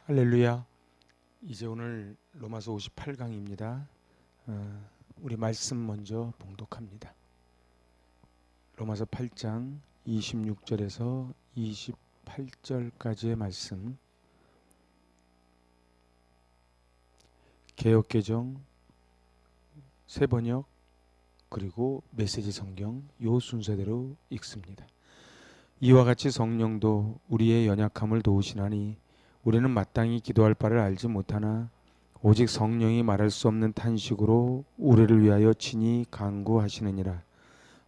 할렐루야. 이제 오늘 로마서 58강입니다. 우리 말씀 먼저 봉독합니다. 로마서 8장 26절에서 28절까지의 말씀, 개역개정, 새번역, 그리고 메시지 성경 요 순서대로 읽습니다. 이와 같이 성령도 우리의 연약함을 도우시나니 우리는 마땅히 기도할 바를 알지 못하나 오직 성령이 말할 수 없는 탄식으로 우리를 위하여 친히 간구하시느니라.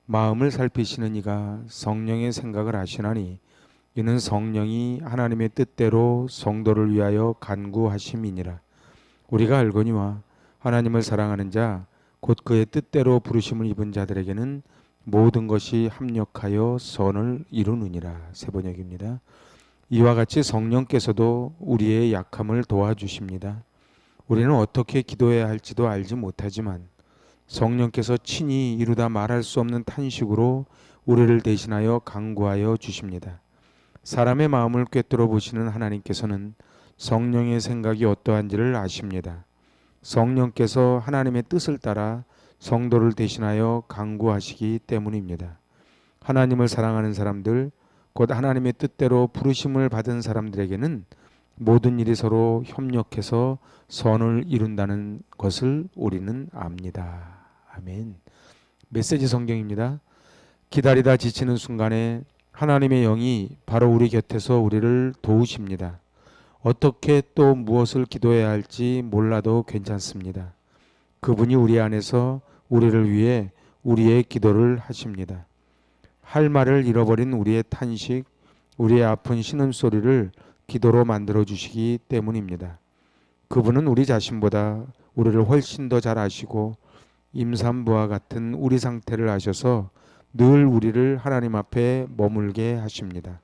마음을 살피시는 이가 성령의 생각을 아시나니 이는 성령이 하나님의 뜻대로 성도를 위하여 간구하심이니라. 우리가 알거니와 하나님을 사랑하는 자 곧 그의 뜻대로 부르심을 입은 자들에게는 모든 것이 합력하여 선을 이루느니라. 새번역입니다. 이와 같이 성령께서도 우리의 약함을 도와주십니다. 우리는 어떻게 기도해야 할지도 알지 못하지만 성령께서 친히 이루다 말할 수 없는 탄식으로 우리를 대신하여 간구하여 주십니다. 사람의 마음을 꿰뚫어 보시는 하나님께서는 성령의 생각이 어떠한지를 아십니다. 성령께서 하나님의 뜻을 따라 성도를 대신하여 간구하시기 때문입니다. 하나님을 사랑하는 사람들, 곧 하나님의 뜻대로 부르심을 받은 사람들에게는 모든 일이 서로 협력해서 선을 이룬다는 것을 우리는 압니다. 아멘. 메시지 성경입니다. 기다리다 지치는 순간에 하나님의 영이 바로 우리 곁에서 우리를 도우십니다. 어떻게 또 무엇을 기도해야 할지 몰라도 괜찮습니다. 그분이 우리 안에서 우리를 위해 우리의 기도를 하십니다. 할 말을 잃어버린 우리의 탄식, 우리의 아픈 신음소리를 기도로 만들어 주시기 때문입니다. 그분은 우리 자신보다 우리를 훨씬 더 잘 아시고 임산부와 같은 우리 상태를 아셔서 늘 우리를 하나님 앞에 머물게 하십니다.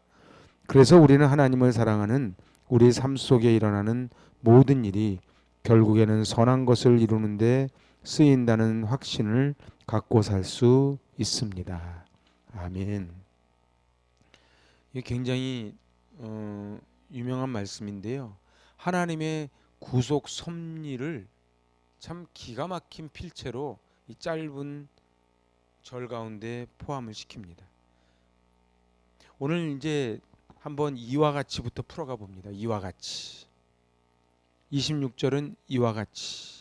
그래서 우리는 하나님을 사랑하는 우리 삶 속에 일어나는 모든 일이 결국에는 선한 것을 이루는데 쓰인다는 확신을 갖고 살 수 있습니다. 아멘. 이게 굉장히 유명한 말씀인데요. 하나님의 구속 섭리를 참 기가 막힌 필체로 이 짧은 절 가운데 포함을 시킵니다. 오늘 이제 한번 이와 같이부터 풀어가 봅니다. 이와 같이. 26절은 이와 같이.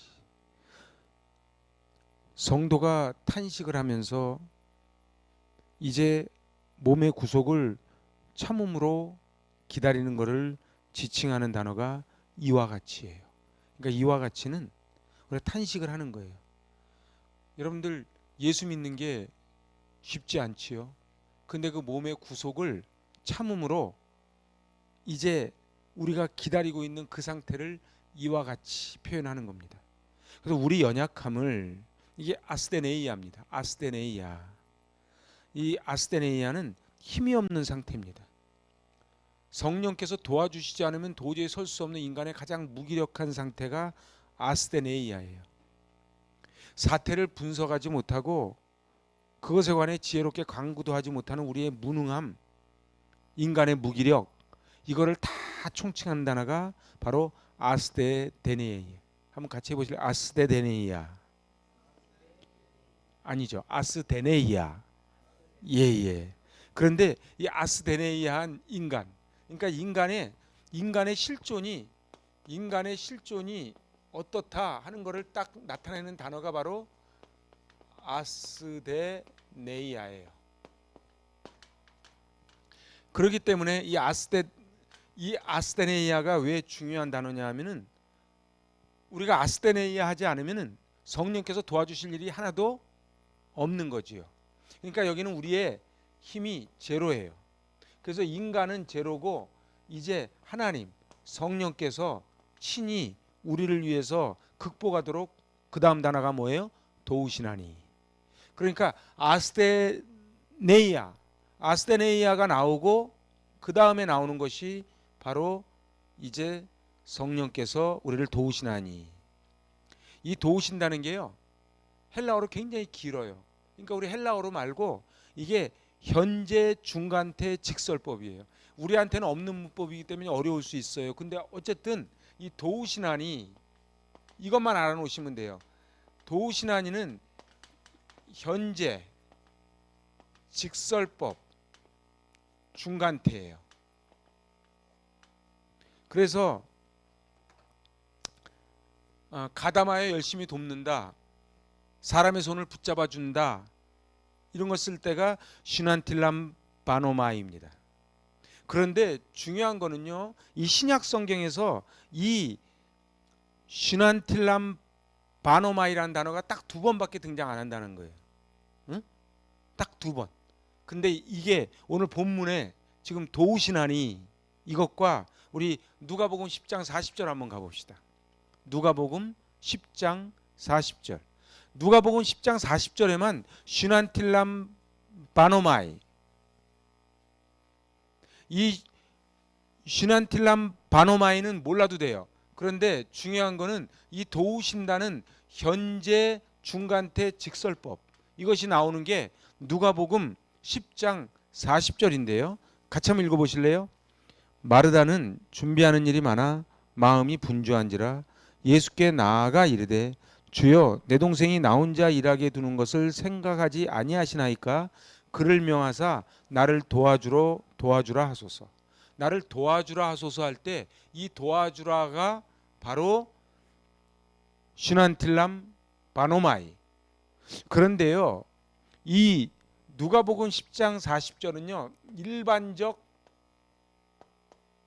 성도가 탄식을 하면서 이제 몸의 구속을 참음으로 기다리는 것을 지칭하는 단어가 이와 같이예요. 그러니까 이와 같이는 우리가 탄식을 하는 거예요. 여러분들 예수 믿는 게 쉽지 않지요. 근데 그 몸의 구속을 참음으로 이제 우리가 기다리고 있는 그 상태를 이와 같이 표현하는 겁니다. 그래서 우리 연약함을 이게 아스데네이아입니다. 아스데네이아. 이 아스데네이아는 힘이 없는 상태입니다. 성령께서 도와주시지 않으면 도저히 설 수 없는 인간의 가장 무기력한 상태가 아스데네이아예요. 사태를 분석하지 못하고 그것에 관해 지혜롭게 강구도 하지 못하는 우리의 무능함, 인간의 무기력, 이거를 다 총칭한 단어가 바로 아스데네이아예요. 한번 같이 해보실래요? 아스데네이아. 아니죠. 아스데네이아. 예예. 그런데 이 아스데네이아한 인간, 그러니까 인간의 실존이 어떻다 하는 것을 딱 나타내는 단어가 바로 아스데네이아예요. 그렇기 때문에 이 아스데네이아가 왜 중요한 단어냐 하면은 우리가 아스데네이아 하지 않으면은 성령께서 도와주실 일이 하나도 없는 거지요. 그러니까 여기는 우리의 힘이 제로예요. 그래서 인간은 제로고 이제 하나님 성령께서 친히 우리를 위해서 극복하도록 그 다음 단어가 뭐예요? 도우시나니. 그러니까 아스데네이아가 나오고 그 다음에 나오는 것이 바로 이제 성령께서 우리를 도우시나니. 이 도우신다는 게요, 헬라어로 굉장히 길어요. 그러니까 우리 헬라어로 말고 이게 현재 중간태 직설법이에요. 우리한테는 없는 문법이기 때문에 어려울 수 있어요. 근데 어쨌든 이 도우시나니 이것만 알아놓으시면 돼요. 도우시나니는 현재, 직설법, 중간태예요. 그래서 가담하여 열심히 돕는다, 사람의 손을 붙잡아 준다, 이런 걸 쓸 때가 슈난틸람 바노마이입니다. 그런데 중요한 거는요, 이 신약 성경에서 이 슈난틸람 바노마이라는 단어가 딱 2번밖에 등장 안 한다는 거예요. 응? 딱 2번. 근데 이게 오늘 본문에 지금 도우시나니 이것과 우리 누가복음 10장 40절 한번 가봅시다. 누가복음 10장 40절. 누가복음 10장 40절에만 슈난틸람 바노마이, 이 슈난틸람 바노마이는 몰라도 돼요. 그런데 중요한 거는 이 도우신다는 현재, 중간태, 직설법, 이것이 나오는 게 누가복음 10장 40절인데요. 같이 한번 읽어보실래요? 마르다는 준비하는 일이 많아 마음이 분주한지라 예수께 나아가 이르되 주여 내 동생이 나 혼자 일하게 두는 것을 생각하지 아니하시나이까 그를 명하사 나를 도와주라 하소서. 나를 도와주라 하소서 할 때 이 도와주라가 바로 슈난틸람 바노마이. 그런데요, 이 누가복음 10장 40절은요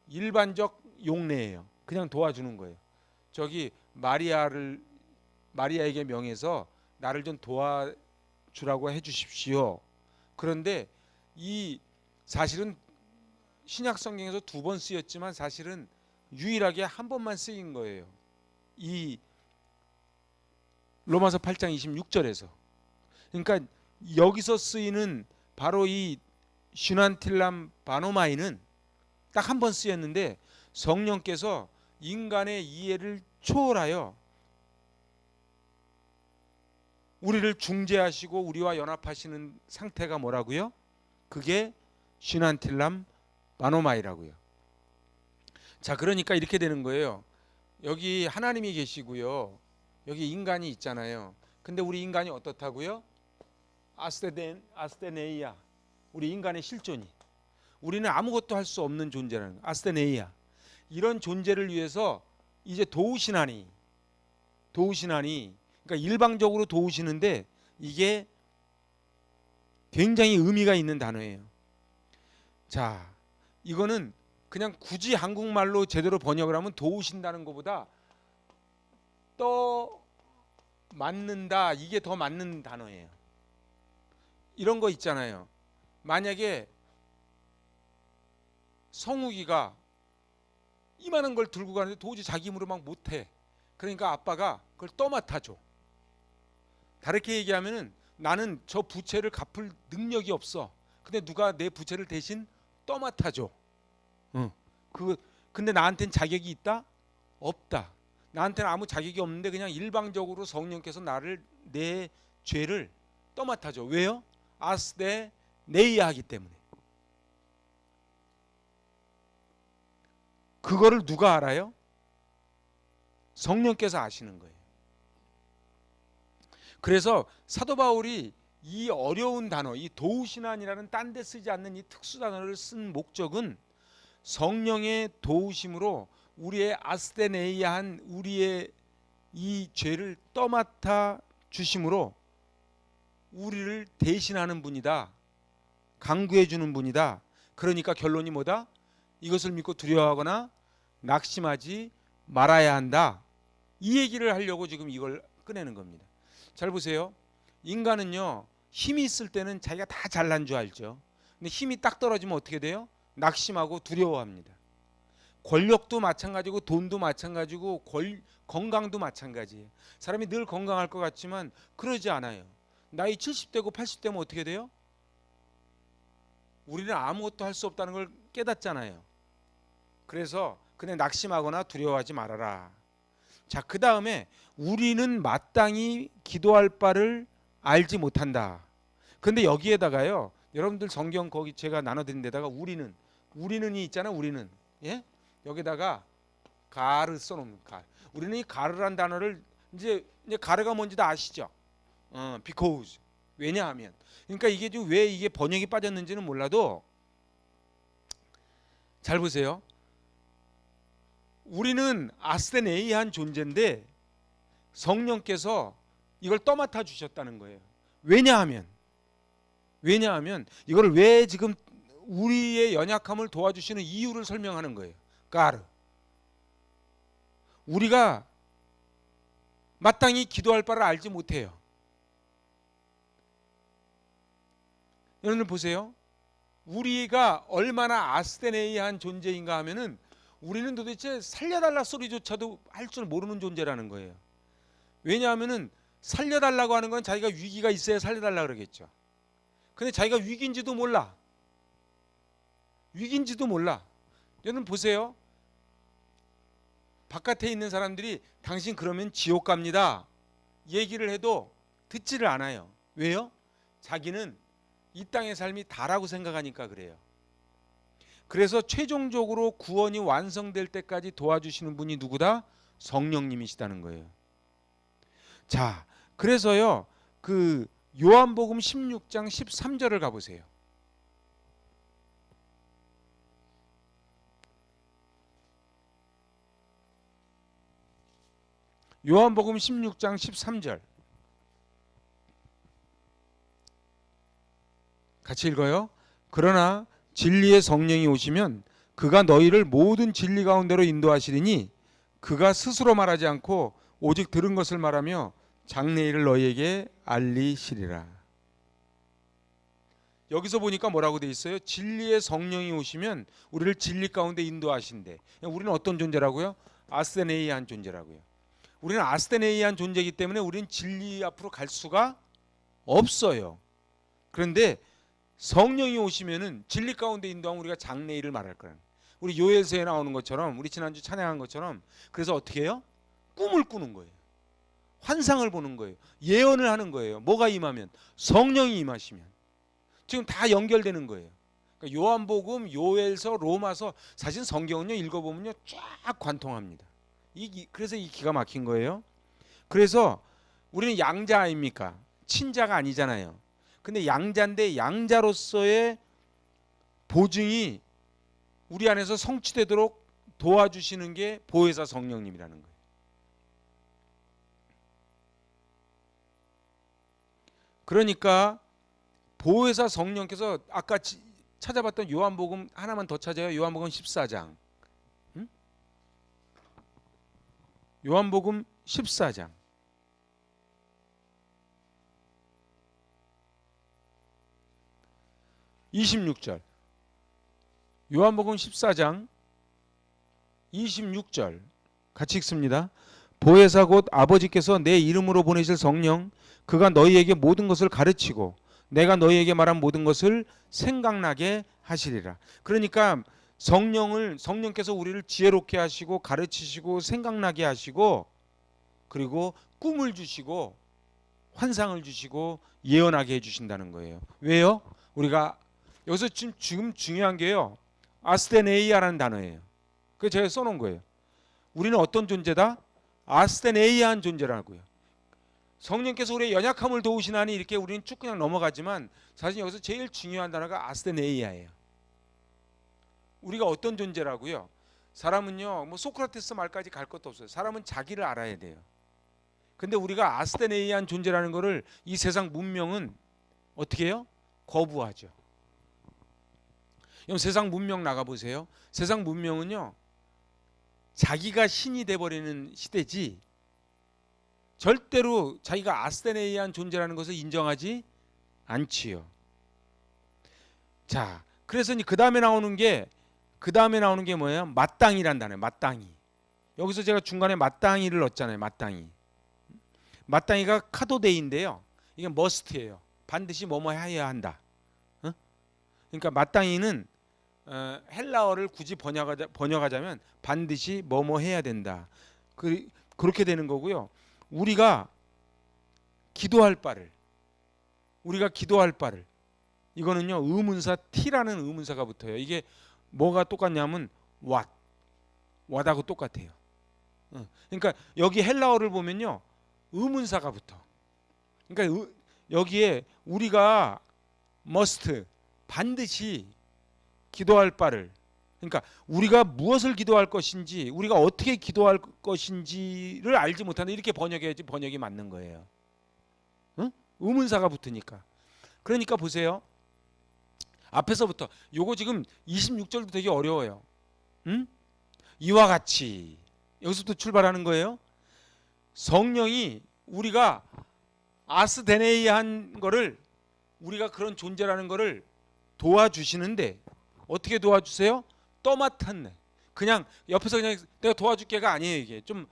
일반적 용례예요. 그냥 도와주는 거예요. 저기 마리아에게 명해서 나를 좀 도와주라고 해주십시오. 그런데 이 사실은 신약 성경에서 2번 쓰였지만 사실은 유일하게 한 번만 쓰인 거예요. 이 로마서 8장 26절에서. 그러니까 여기서 쓰이는 바로 이 슈난틸람 바노마이는 딱 한 번 쓰였는데 성령께서 인간의 이해를 초월하여 우리를 중재하시고 우리와 연합하시는 상태가 뭐라고요? 그게 슈난틸람 바노마이라고요. 자, 그러니까 이렇게 되는 거예요. 여기 하나님이 계시고요, 여기 인간이 있잖아요. 근데 우리 인간이 어떻다고요? 아스테네이아, 우리 인간의 실존이, 우리는 아무것도 할 수 없는 존재라는 거예요. 아스테네이아, 이런 존재를 위해서 이제 도우시나니, 그러니까 일방적으로 도우시는데 이게 굉장히 의미가 있는 단어예요. 자, 이거는 그냥 굳이 한국말로 제대로 번역을 하면 도우신다는 것보다 맞는다, 이게 더 맞는 단어예요. 이런 거 있잖아요. 만약에 성욱이가 이만한 걸 들고 가는데 도저히 자기 힘으로 막 못해. 그러니까 아빠가 그걸 떠맡아줘. 다르게 얘기하면은 나는 저 부채를 갚을 능력이 없어. 근데 누가 내 부채를 대신 떠맡아줘. 근데 나한테는 자격이 있다? 없다. 나한테는 아무 자격이 없는데 그냥 일방적으로 성령께서 내 죄를 떠맡아줘. 왜요? 아스테네이아 하기 때문에. 그거를 누가 알아요? 성령께서 아시는 거예요. 그래서 사도 바울이 이 어려운 단어, 이 도우시나니라는 딴 데 쓰지 않는 이 특수 단어를 쓴 목적은 성령의 도우심으로 우리의 아스테네이아한 우리의 이 죄를 떠맡아 주심으로 우리를 대신하는 분이다, 강구해 주는 분이다. 그러니까 결론이 뭐다? 이것을 믿고 두려워하거나 낙심하지 말아야 한다. 이 얘기를 하려고 지금 이걸 꺼내는 겁니다. 잘 보세요. 인간은요, 힘이 있을 때는 자기가 다 잘난 줄 알죠. 근데 힘이 딱 떨어지면 어떻게 돼요? 낙심하고 두려워합니다. 권력도 마찬가지고 돈도 마찬가지고 건강도 마찬가지예요. 사람이 늘 건강할 것 같지만 그러지 않아요. 나이 70대고 80대면 어떻게 돼요? 우리는 아무것도 할 수 없다는 걸 깨닫잖아요. 그래서 그냥 낙심하거나 두려워하지 말아라. 자, 그 다음에 우리는 마땅히 기도할 바를 알지 못한다. 그런데 여기에다가요, 여러분들 성경 거기 제가 나눠드린 데다가 우리는 우리는이 있잖아. 우리는. 예? 여기다가 가르 써놓으면 가. 우리는 이 가르란 단어를 이제 가르가 뭔지도 아시죠? because. 왜냐하면. 그러니까 이게 좀 왜 이게 번역이 빠졌는지는 몰라도 잘 보세요. 우리는 아스테네이한 존재인데 성령께서 이걸 떠맡아 주셨다는 거예요. 왜냐하면 이거를 왜 지금 우리의 연약함을 도와주시는 이유를 설명하는 거예요. 가르. 우리가 마땅히 기도할 바를 알지 못해요. 여러분 보세요. 우리가 얼마나 아스테네이한 존재인가 하면은 우리는 도대체 살려달라 소리조차도 할 줄 모르는 존재라는 거예요. 왜냐하면은 살려달라고 하는 건 자기가 위기가 있어야 살려달라 그러겠죠. 근데 자기가 위기인지도 몰라. 여러분 보세요. 바깥에 있는 사람들이 당신 그러면 지옥 갑니다 얘기를 해도 듣지를 않아요. 왜요? 자기는 이 땅의 삶이 다라고 생각하니까 그래요. 그래서 최종적으로 구원이 완성될 때까지 도와주시는 분이 누구다? 성령님이시다는 거예요. 자, 그래서요. 그 요한복음 16장 13절을 가보세요. 요한복음 16장 13절 같이 읽어요. 그러나 진리의 성령이 오시면 그가 너희를 모든 진리 가운데로 인도하시리니 그가 스스로 말하지 않고 오직 들은 것을 말하며 장래일을 너희에게 알리시리라. 여기서 보니까 뭐라고 돼 있어요? 진리의 성령이 오시면 우리를 진리 가운데 인도하신대. 우리는 어떤 존재라고요? 아스테네이한 존재라고요. 우리는 아스테네이한 존재이기 때문에 우리는 진리 앞으로 갈 수가 없어요. 그런데 성령이 오시면은 진리 가운데 인도하면 우리가 장래일을 말할 거예요. 우리 요엘서에 나오는 것처럼, 우리 지난주 찬양한 것처럼, 그래서 어떻게 해요? 꿈을 꾸는 거예요. 환상을 보는 거예요. 예언을 하는 거예요. 뭐가 임하면? 성령이 임하시면. 지금 다 연결되는 거예요. 그러니까 요한복음, 요엘서, 로마서, 사실 성경은요 읽어보면요 쫙 관통합니다. 그래서 이 기가 막힌 거예요. 그래서 우리는 양자 아닙니까? 친자가 아니잖아요. 근데 양자인데 양자로서의 보증이 우리 안에서 성취되도록 도와주시는 게 보혜사 성령님이라는 거예요. 그러니까 보혜사 성령께서 아까 찾아봤던 요한복음 하나만 더 찾아요. 요한복음 14장. 응? 요한복음 14장. (26절) 요한복음 14장 26절 같이 읽습니다. 보혜사 곧 아버지께서 내 이름으로 보내실 성령 그가 너희에게 모든 것을 가르치고 내가 너희에게 말한 모든 것을 생각나게 하시리라. 그러니까 성령께서 우리를 지혜롭게 하시고 가르치시고 생각나게 하시고 그리고 꿈을 주시고 환상을 주시고 예언하게 해주신다는 거예요. 왜요? 우리가 여기서 지금 중요한 게요. 아스테네이아라는 단어예요. 그래서 제가 써놓은 거예요. 우리는 어떤 존재다? 아스테네이아한 존재라고요. 성령께서 우리의 연약함을 도우시나니 이렇게 우리는 쭉 그냥 넘어가지만 사실 여기서 제일 중요한 단어가 아스테네이아예요. 우리가 어떤 존재라고요? 사람은요, 뭐 소크라테스 말까지 갈 것도 없어요. 사람은 자기를 알아야 돼요. 근데 우리가 아스테네이아한 존재라는 거를 이 세상 문명은 어떻게 해요? 거부하죠. 세상 문명 나가보세요. 세상 문명은요 자기가 신이 돼버리는 시대지 절대로 자기가 아스테네이한 존재라는 것을 인정하지 않지요. 자, 그래서 그 다음에 나오는 게 뭐예요? 마땅이란 단어예요. 마땅이. 여기서 제가 중간에 마땅이를 넣었잖아요. 마땅이가 카도데이인데요. 이게 머스트예요. 반드시 뭐뭐 해야 한다. 그러니까 마땅이는 헬라어를 굳이 번역하자면 반드시 뭐뭐 해야 된다. 그렇게 되는 거고요. 우리가 기도할 바를 이거는요 의문사 T라는 의문사가 붙어요. 이게 뭐가 똑같냐면 what하고 똑같아요. 그러니까 여기 헬라어를 보면요, 의문사가 붙어. 그러니까 여기에 우리가 must, 반드시 기도할 바를, 그러니까 우리가 무엇을 기도할 것인지, 우리가 어떻게 기도할 것인지를 알지 못하는데 이렇게 번역해야지 번역이 맞는 거예요. 응? 의문사가 붙으니까. 그러니까 보세요. 앞에서부터 요거 지금 26절도 되게 어려워요. 응? 이와 같이 여기서부터 출발하는 거예요. 성령이 우리가 아스데네이한 거를, 우리가 그런 존재라는 거를 도와주시는데 어떻게 도와주세요? 떠맡았네. 그냥 옆에서 그냥 내가 도와줄게가 아니에요. 이게 좀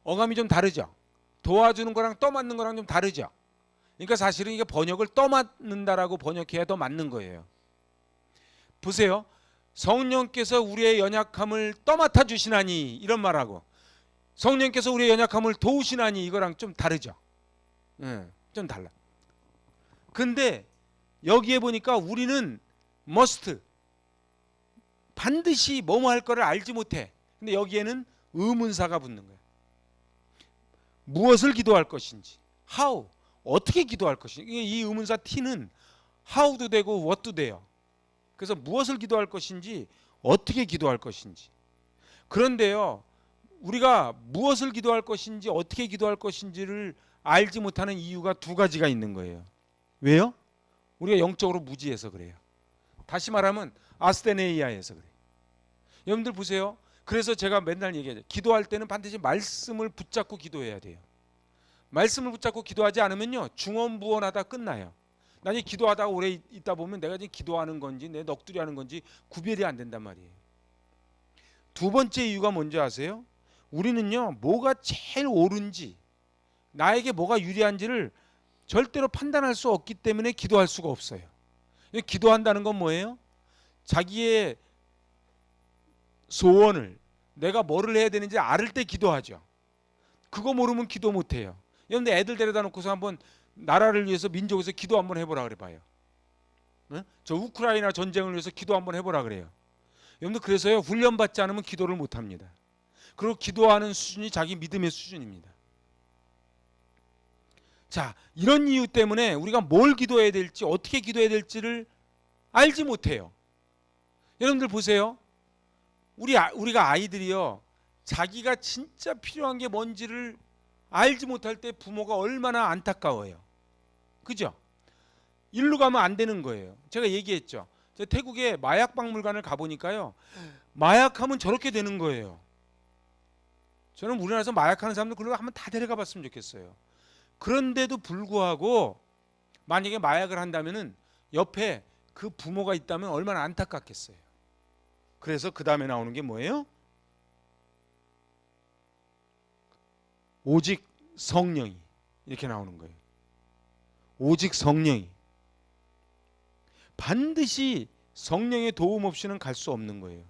어감이 좀 다르죠. 도와주는 거랑 떠맡는 거랑 좀 다르죠. 그러니까 사실은 이게 번역을 떠맡는다라고 번역해야 더 맞는 거예요. 보세요. 성령께서 우리의 연약함을 떠맡아 주시나니, 이런 말하고 성령께서 우리의 연약함을 도우시나니, 이거랑 좀 다르죠. 좀 달라. 근데 여기에 보니까 우리는 must, 반드시 뭐뭐 할 거를 알지 못해. 근데 여기에는 의문사가 붙는 거예요. 무엇을 기도할 것인지, how, 어떻게 기도할 것인지. 이 의문사 t는 how도 되고 what도 돼요. 그래서 무엇을 기도할 것인지, 어떻게 기도할 것인지. 그런데요, 우리가 무엇을 기도할 것인지, 어떻게 기도할 것인지를 알지 못하는 이유가 두 가지가 있는 거예요. 왜요? 우리가 영적으로 무지해서 그래요. 다시 말하면 아스데네이아에서 그래요. 여러분들 보세요. 그래서 제가 맨날 얘기하죠. 기도할 때는 반드시 말씀을 붙잡고 기도해야 돼요. 말씀을 붙잡고 기도하지 않으면요, 중언부언하다 끝나요. 나중에 기도하다가 오래 있다 보면 내가 지금 기도하는 건지 내 넋두리 하는 건지 구별이 안 된단 말이에요. 두 번째 이유가 뭔지 아세요? 우리는요, 뭐가 제일 옳은지, 나에게 뭐가 유리한지를 절대로 판단할 수 없기 때문에 기도할 수가 없어요. 기도한다는 건 뭐예요? 자기의 소원을, 내가 뭐를 해야 되는지 알을 때 기도하죠. 그거 모르면 기도 못해요. 여러분들 애들 데려다 놓고서 한번 나라를 위해서, 민족을 위해서 기도 한번 해보라 그래 봐요. 저 우크라이나 전쟁을 위해서 기도 한번 해보라 그래요. 여러분들 그래서요, 훈련받지 않으면 기도를 못합니다. 그리고 기도하는 수준이 자기 믿음의 수준입니다. 자, 이런 이유 때문에 우리가 뭘 기도해야 될지, 어떻게 기도해야 될지를 알지 못해요. 여러분들 보세요. 우리가 아이들이요, 자기가 진짜 필요한 게 뭔지를 알지 못할 때 부모가 얼마나 안타까워요. 그죠? 일로 가면 안 되는 거예요. 제가 얘기했죠. 제가 태국에 마약 박물관을 가보니까요, 마약하면 저렇게 되는 거예요. 저는 우리나라에서 마약하는 사람들 그걸 한번 다 데려가 봤으면 좋겠어요. 그런데도 불구하고 만약에 마약을 한다면은 옆에 그 부모가 있다면 얼마나 안타깝겠어요. 그래서 그 다음에 나오는 게 뭐예요? 오직 성령이, 이렇게 나오는 거예요. 오직 성령이. 반드시 성령의 도움 없이는 갈 수 없는 거예요.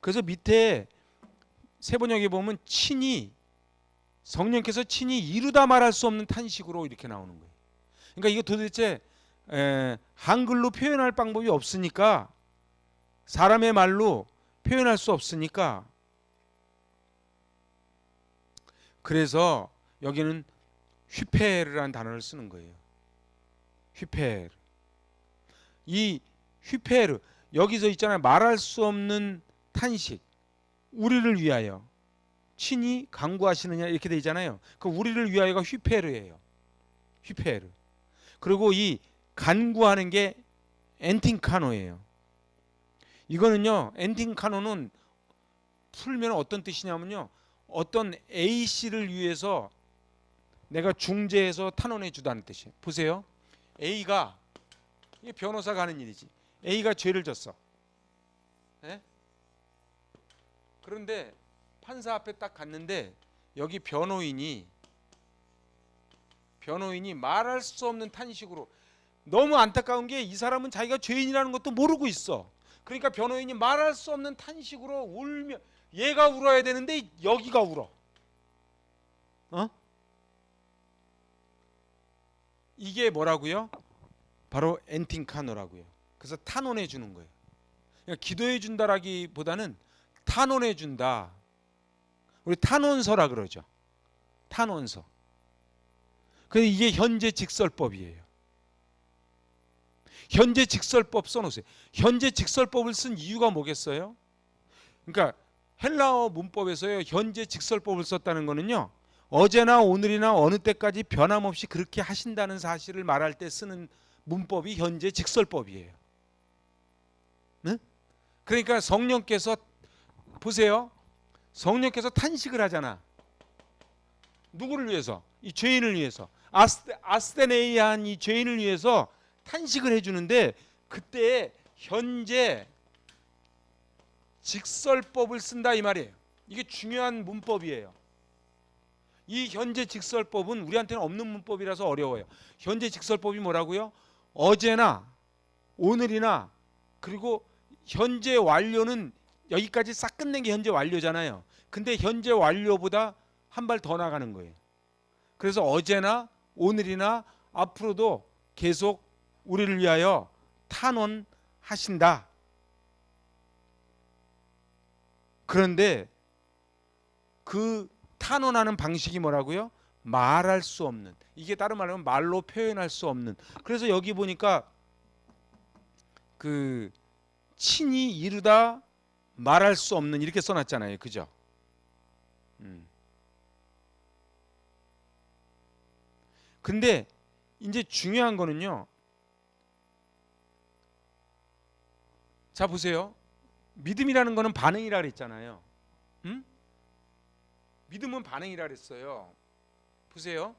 그래서 밑에 세번역에 보면 친히, 성령께서 친히 이루다 말할 수 없는 탄식으로 이렇게 나오는 거예요. 그러니까 이거 도대체 한글로 표현할 방법이 없으니까, 사람의 말로 표현할 수 없으니까, 그래서 여기는 휘페르라는 단어를 쓰는 거예요. 휘페르. 이 휘페르, 여기서 있잖아요. 말할 수 없는 탄식, 우리를 위하여 친히 간구하시느냐, 이렇게 돼 있잖아요. 그 우리를 위하여가 휘페르예요. 휘페르. 그리고 이 간구하는 게 엔팅카노예요. 이거는요, 엔팅카노는 풀면 어떤 뜻이냐면요, 어떤 A씨를 위해서 내가 중재해서 탄원해 주다는 뜻이에요. 보세요. A가, 이게 변호사가 하는 일이지. A가 죄를 졌어. 네? 그런데 판사 앞에 딱 갔는데 여기 변호인이 말할 수 없는 탄식으로, 너무 안타까운 게 이 사람은 자기가 죄인이라는 것도 모르고 있어. 그러니까 변호인이 말할 수 없는 탄식으로 울며, 얘가 울어야 되는데 여기가 울어. 이게 뭐라고요? 바로 엔팅카노라고요. 그래서 탄원해 주는 거예요. 그러니까 기도해 준다라기보다는 탄원해 준다. 우리 탄원서라 그러죠. 탄원서. 근데 이게 현재 직설법이에요. 현재 직설법 써놓으세요. 현재 직설법을 쓴 이유가 뭐겠어요? 그러니까 헬라어 문법에서요, 현재 직설법을 썼다는 거는요, 어제나 오늘이나 어느 때까지 변함없이 그렇게 하신다는 사실을 말할 때 쓰는 문법이 현재 직설법이에요. 네? 그러니까 성령께서 보세요. 성령께서 탄식을 하잖아. 누구를 위해서? 이 죄인을 위해서. 아스테네이한 이 죄인을 위해서 탄식을 해주는데 그때 현재 직설법을 쓴다 이 말이에요. 이게 중요한 문법이에요. 이 현재 직설법은 우리한테는 없는 문법이라서 어려워요. 현재 직설법이 뭐라고요? 어제나 오늘이나 그리고 현재 완료는 여기까지 싹 끝낸 게 현재 완료잖아요. 근데 현재 완료보다 한 발 더 나가는 거예요. 그래서 어제나 오늘이나 앞으로도 계속 우리를 위하여 탄원하신다. 그런데 그 탄원하는 방식이 뭐라고요? 말할 수 없는. 이게 다른 말로 하면 말로 표현할 수 없는. 그래서 여기 보니까 그 친히 이르다 말할 수 없는 이렇게 써놨잖아요. 그죠? 근데 이제 중요한 거는요. 자 보세요. 믿음이라는 거는 반응이라 그랬잖아요. 믿음은 반응이라 그랬어요. 보세요.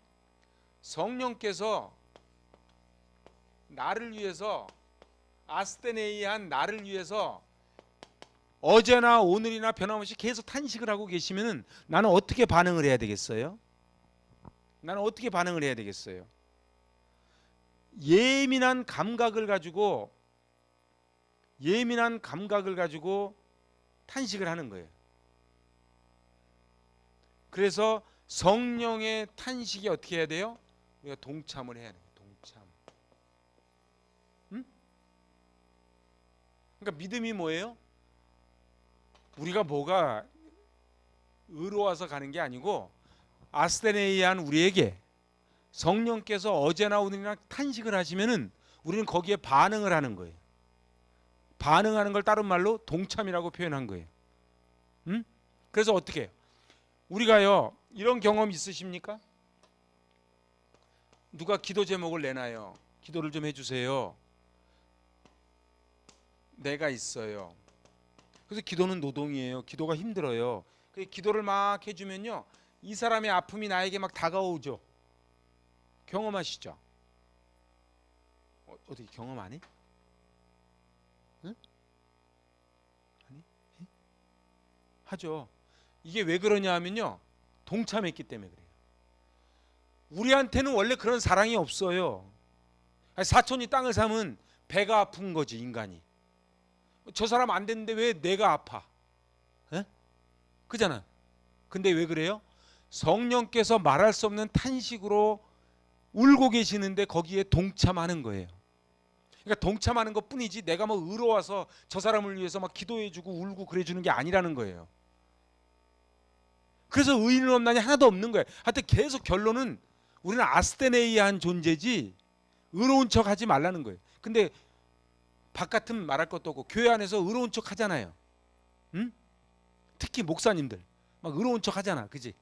성령께서 나를 위해서 아스테네이한 나를 위해서 어제나 오늘이나 변함없이 계속 탄식을 하고 계시면은 나는 어떻게 반응을 해야 되겠어요? 나는 어떻게 반응을 해야 되겠어요? 예민한 감각을 가지고 탄식을 하는 거예요. 그래서 성령의 탄식이 어떻게 해야 돼요? 우리가 동참을 해야 돼요. 동참. 그러니까 믿음이 뭐예요? 우리가 뭐가 의로워서 가는 게 아니고 아스테네이한 우리에게 성령께서 어제나 오늘이나 탄식을 하시면은 우리는 거기에 반응을 하는 거예요. 반응하는 걸 다른 말로 동참이라고 표현한 거예요. 그래서 어떻게 해요? 우리가요 이런 경험 있으십니까? 누가 기도 제목을 내놔요. 기도를 좀 해주세요. 내가 있어요. 그래서 기도는 노동이에요. 기도가 힘들어요. 그 기도를 막 해주면요 이 사람의 아픔이 나에게 막 다가오죠. 경험하시죠? 어떻게 경험 안 해? 응? 아니? 하죠. 이게 왜 그러냐 하면요 동참했기 때문에 그래요. 우리한테는 원래 그런 사랑이 없어요. 사촌이 땅을 사면 배가 아픈 거지 인간이. 저 사람 안 됐는데 왜 내가 아파? 에? 그잖아. 근데 왜 그래요? 성령께서 말할 수 없는 탄식으로 울고 계시는데 거기에 동참하는 거예요. 그러니까 동참하는 것 뿐이지 내가 뭐 의로워서 저 사람을 위해서 막 기도해주고 울고 그래주는 게 아니라는 거예요. 그래서 의인은 없나니 하나도 없는 거예요. 하여튼 계속 결론은 우리는 아스테네이한 존재지 의로운 척 하지 말라는 거예요. 근데 바깥은 말할 것도 없고 교회 안에서 의로운 척 하잖아요. 응? 특히 목사님들 막 의로운 척 하잖아. 그지?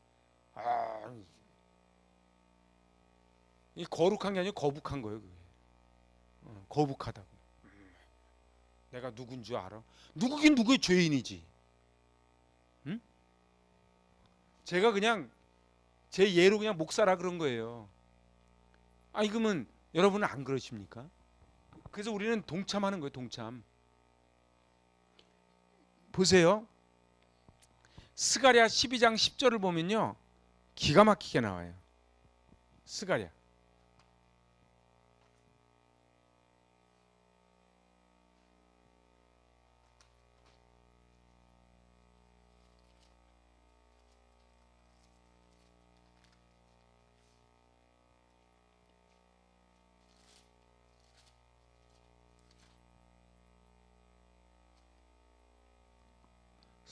이 거룩한 게 아니고 거북한 거예요. 그게. 거북하다고. 내가 누군 줄 알아? 누구긴 누구의 죄인이지. 응? 제가 그냥 제 예로 그냥 목사라 그런 거예요. 아니 그러면 여러분은 안 그러십니까? 그래서 우리는 동참하는 거예요. 동참. 보세요. 스가랴 12장 10절을 보면요. 기가 막히게 나와요. 스가랴.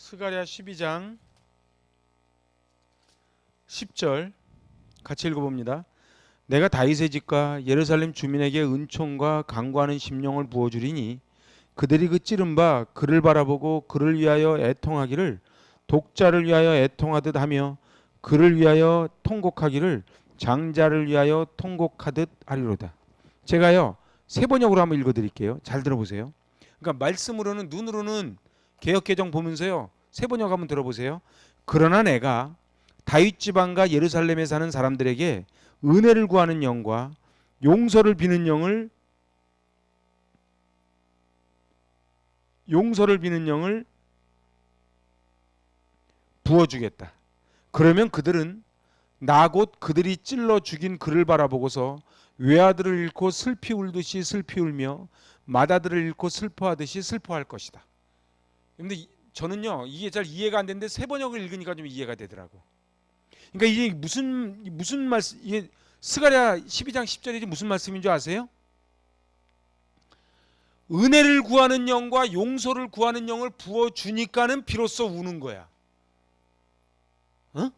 스가랴 12장 10절 같이 읽어봅니다. 내가 다윗의 집과 예루살렘 주민에게 은총과 강구하는 심령을 부어주리니 그들이 그 찌른 바 그를 바라보고 그를 위하여 애통하기를 독자를 위하여 애통하듯 하며 그를 위하여 통곡하기를 장자를 위하여 통곡하듯 하리로다. 제가요 세 번역으로 한번 읽어드릴게요. 잘 들어보세요. 그러니까 말씀으로는 눈으로는 개역개정 보면서요 세 번역 한번 들어보세요. 그러나 내가 다윗 지방과 예루살렘에 사는 사람들에게 은혜를 구하는 영과 용서를 비는 영을 부어주겠다. 그러면 그들은 나 곧 그들이 찔러 죽인 그를 바라보고서 외아들을 잃고 슬피 울듯이 슬피 울며 맏아들을 잃고 슬퍼하듯이 슬퍼할 것이다. 근데 저는요 이게 잘 이해가 안 되는데 세 번역을 읽으니까 좀 이해가 되더라고. 그러니까 이게 무슨 말씀, 이게 스가랴 12장 10절이 무슨 말씀인 줄 아세요? 은혜를 구하는 영과 용서를 구하는 영을 부어주니까는 비로소 우는 거야. 어?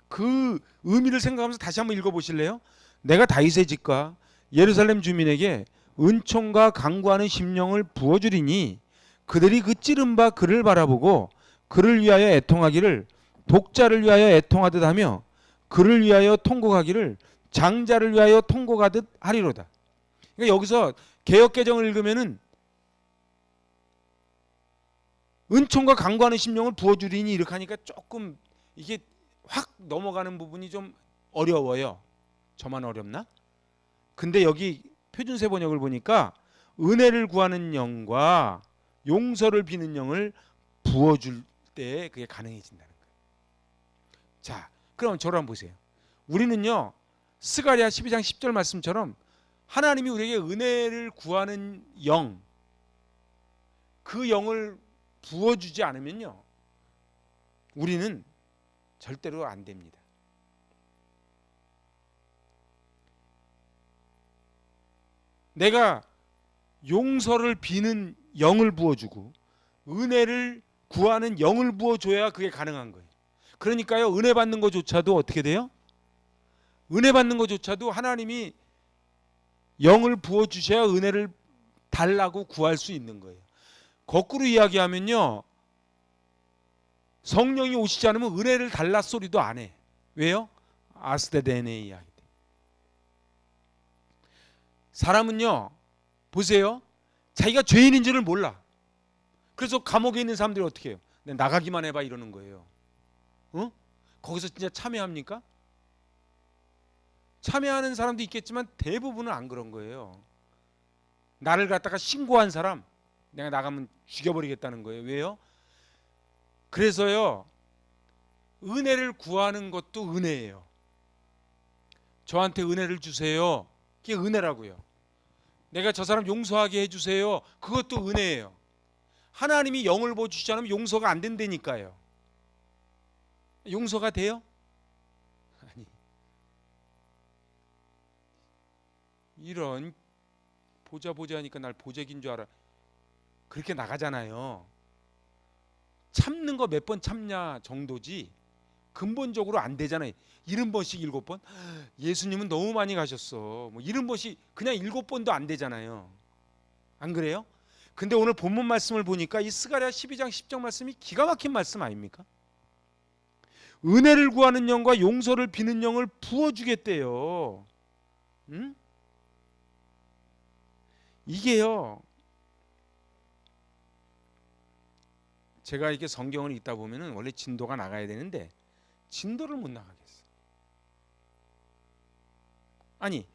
그 의미를 생각하면서 다시 한번 읽어보실래요? 내가 다윗의 집과 예루살렘 주민에게 은총과 강구하는 심령을 부어주리니 그들이 그 찌른 바 그를 바라보고 그를 위하여 애통하기를 독자를 위하여 애통하듯 하며 그를 위하여 통곡하기를 장자를 위하여 통곡하듯 하리로다. 그러니까 여기서 개역개정을 읽으면은 은총과 강구하는 심령을 부어주리니 이렇게 하니까 조금 이게 확 넘어가는 부분이 좀 어려워요. 저만 어렵나? 근데 여기 표준세 번역을 보니까 은혜를 구하는 영과 용서를 비는 영을 부어줄 때 그게 가능해진다는 거예요. 자, 그럼 저를 한번 보세요. 우리는요 스가랴 12장 10절 말씀처럼 하나님이 우리에게 은혜를 구하는 영, 그 영을 부어주지 않으면요 우리는 절대로 안 됩니다. 내가 용서를 비는 영을 부어주고 은혜를 구하는 영을 부어줘야 그게 가능한 거예요. 그러니까요 은혜 받는 것조차도 어떻게 돼요? 은혜 받는 것조차도 하나님이 영을 부어주셔야 은혜를 달라고 구할 수 있는 거예요. 거꾸로 이야기하면요 성령이 오시지 않으면 은혜를 달라 소리도 안 해. 왜요? 아스데데네 이야기. 사람은요 보세요 자기가 죄인인 줄을 몰라. 그래서 감옥에 있는 사람들이 어떻게 해요? 나가기만 해봐 이러는 거예요. 어? 거기서 진짜 참여합니까? 참여하는 사람도 있겠지만 대부분은 안 그런 거예요. 나를 갖다가 신고한 사람 내가 나가면 죽여버리겠다는 거예요. 왜요? 그래서요 은혜를 구하는 것도 은혜예요. 저한테 은혜를 주세요. 그게 은혜라고요. 내가 저 사람 용서하게 해주세요. 그것도 은혜예요. 하나님이 영을 부어주시지 않으면 용서가 안 된다니까요. 용서가 돼요? 아니. 이런 보자 하니까 날 보재기인 줄 알아. 그렇게 나가잖아요. 참는 거 몇 번 참냐 정도지 근본적으로 안 되잖아요. 70번씩 7번? 예수님은 너무 많이 가셨어. 뭐 70번씩 그냥 7번도 안 되잖아요. 안 그래요? 근데 오늘 본문 말씀을 보니까 이 스가랴 12장 10절 말씀이 기가 막힌 말씀 아닙니까? 은혜를 구하는 영과 용서를 비는 영을 부어주겠대요. 응? 이게요 제가 이렇게 성경을 읽다 보면은 원래 진도가 나가야 되는데 진도를 못 나가겠어. 아니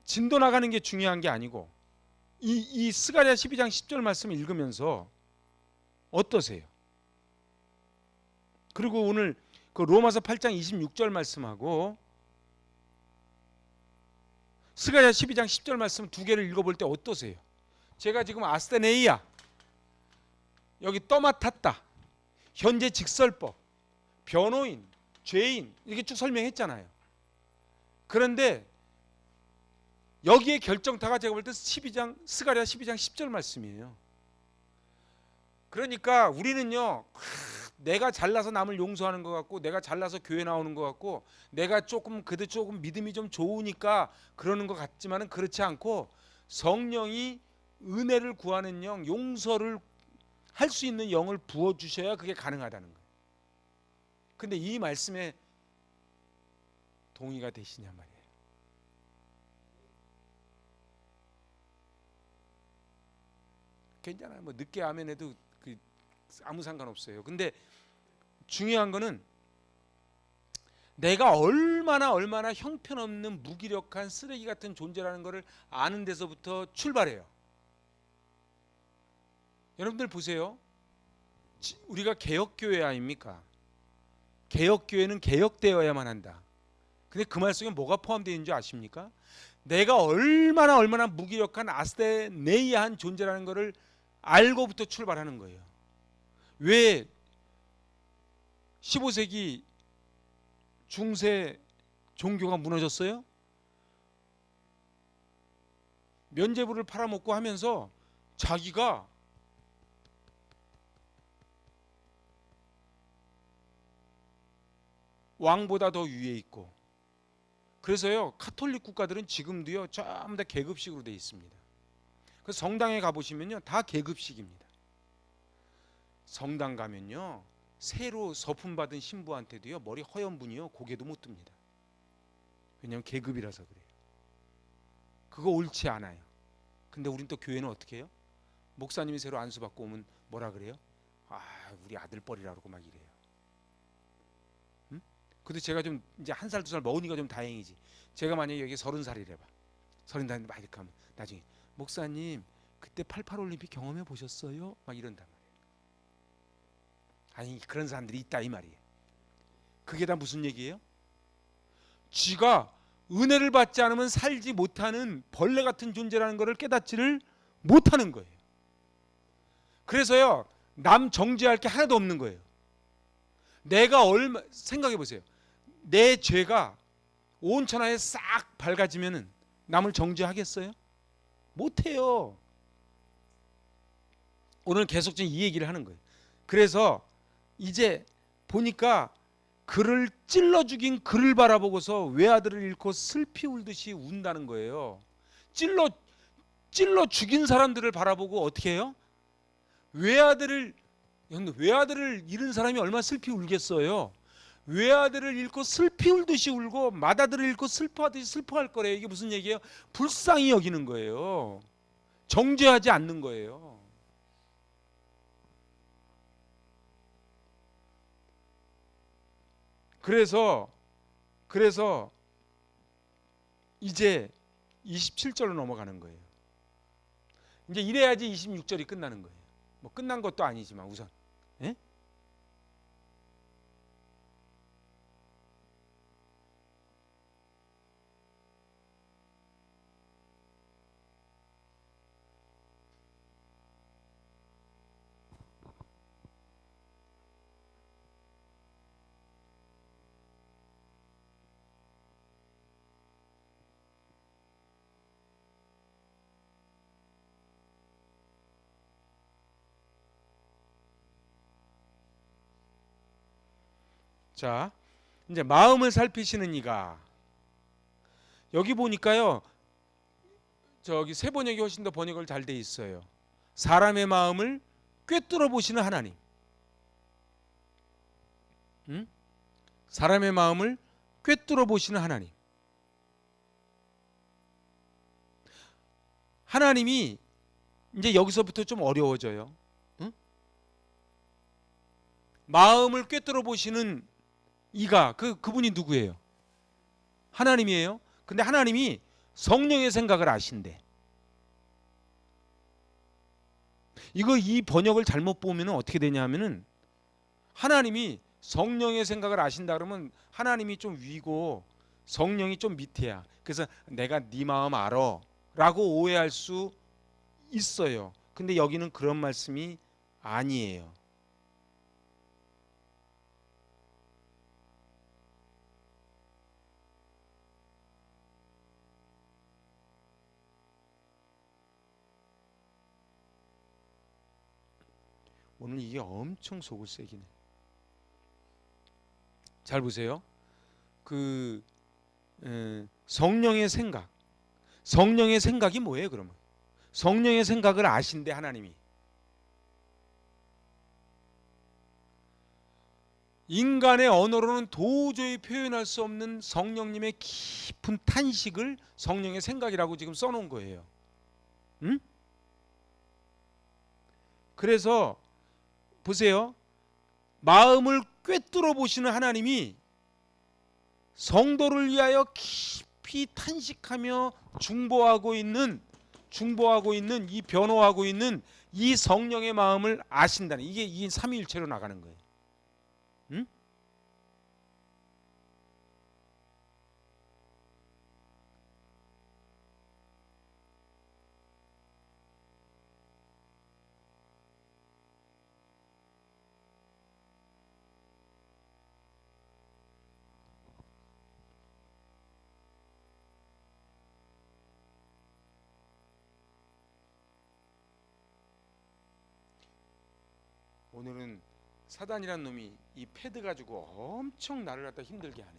진도 나가는 게 중요한 게 아니고 이 스가랴 12장 10절 말씀을 읽으면서 어떠세요? 그리고 오늘 그 로마서 8장 26절 말씀하고 스가랴 12장 10절 말씀 두 개를 읽어볼 때 어떠세요? 제가 지금 아스테네이아 여기 떠맡았다 현재 직설법 변호인 죄인 이렇게 쭉 설명했잖아요. 그런데 여기에 결정타가 제가 볼 때 12장 스가랴 12장 10절 말씀이에요. 그러니까 우리는요, 내가 잘나서 남을 용서하는 것 같고, 내가 잘나서 교회 나오는 것 같고, 내가 조금 그래도 조금 믿음이 좀 좋으니까 그러는 것 같지만은 그렇지 않고, 성령이 은혜를 구하는 영, 용서를 할 수 있는 영을 부어 주셔야 그게 가능하다는 거예요. 근데 이 말씀에 동의가 되시냐 말이에요. 괜찮아요. 뭐 늦게 아멘해도 아무 상관없어요. 근데 중요한 거는 내가 얼마나 형편없는 무기력한 쓰레기 같은 존재라는 것을 아는 데서부터 출발해요. 여러분들 보세요. 우리가 개혁교회 아닙니까? 개혁교회는 개혁되어야만 한다. 근데 그 말 속에 뭐가 포함되어 있는 줄 아십니까? 내가 얼마나 무기력한 아스테네이한 존재라는 것을 알고부터 출발하는 거예요. 왜 15세기 중세 종교가 무너졌어요? 면죄부를 팔아먹고 하면서 자기가 왕보다 더 위에 있고, 그래서요 카톨릭 국가들은 지금도요 전부 다 계급식으로 되어 있습니다. 그래서 성당에 가보시면요 다 계급식입니다. 성당 가면요 새로 서품 받은 신부한테도요 머리 허연 분이요 고개도 못 듭니다. 왜냐하면 계급이라서 그래요. 그거 옳지 않아요. 근데 우린 또 교회는 어떻게 해요? 목사님이 새로 안수받고 오면 뭐라 그래요? 아 우리 아들뻘이라 그러고 막 이래요. 응? 근데 제가 좀 이제 한 살 두 살 먹으니까 좀 다행이지. 제가 만약에 여기 30살이래 봐. 30살 막 이렇게 하면 나중에 목사님 그때 88 올림픽 경험해 보셨어요? 막 이런단 말이에요. 아니 그런 사람들이 있다 이 말이에요. 그게 다 무슨 얘기예요? 쥐가 은혜를 받지 않으면 살지 못하는 벌레 같은 존재라는 것을 깨닫지를 못하는 거예요. 그래서요 남 정죄할 게 하나도 없는 거예요. 내가 생각해 보세요. 내 죄가 온 천하에 싹 밝아지면은 남을 정죄하겠어요? 못해요. 오늘 계속 이 얘기를 하는 거예요. 그래서 이제 보니까 그를 찔러 죽인 그를 바라보고서 외아들을 잃고 슬피 울듯이 운다는 거예요. 찔러 죽인 사람들을 바라보고 어떻게 해요? 외아들을 잃은 사람이 얼마나 슬피 울겠어요. 외아들을 잃고 슬피 울듯이 울고 맏아들을 잃고 슬퍼하듯이 슬퍼할 거래요. 이게 무슨 얘기예요? 불쌍히 여기는 거예요. 정죄하지 않는 거예요. 그래서 이제 27절로 넘어가는 거예요. 이제 이래야지 26절이 끝나는 거예요. 뭐 끝난 것도 아니지만 우선. 예? 자, 이제 마음을 살피시는 이가 여기 보니까요. 저기 새 번역이 훨씬 더 번역을 잘 돼 있어요. 사람의 마음을 꿰뚫어 보시는 하나님. 응? 사람의 마음을 꿰뚫어 보시는 하나님. 하나님이 이제 여기서부터 좀 어려워져요. 응? 마음을 꿰뚫어 보시는 이가 그분이 누구예요? 하나님이에요. 근데 하나님이 성령의 생각을 아신대. 이 번역을 잘못 보면 어떻게 되냐 하면은 하나님이 성령의 생각을 아신다 그러면 하나님이 좀 위고 성령이 좀 밑에야. 그래서 내가 네 마음 알아 라고 오해할 수 있어요. 근데 여기는 그런 말씀이 아니에요. 오늘 이게 엄청 속을 새기네. 잘 보세요. 그 성령의 생각. 성령의 생각이 뭐예요, 그러면? 성령의 생각을 아신대 하나님이. 인간의 언어로는 도저히 표현할 수 없는 성령님의 깊은 탄식을 성령의 생각이라고 지금 써놓은 거예요. 응? 그래서 보세요. 마음을 꿰뚫어 보시는 하나님이 성도를 위하여 깊이 탄식하며 중보하고 있는 이 변호하고 있는 이 성령의 마음을 아신다는, 이게 삼위일체로 나가는 거예요. 응? 오늘은 사단이란 놈이 이 패드 가지고 엄청 나를 갖다 힘들게 하네.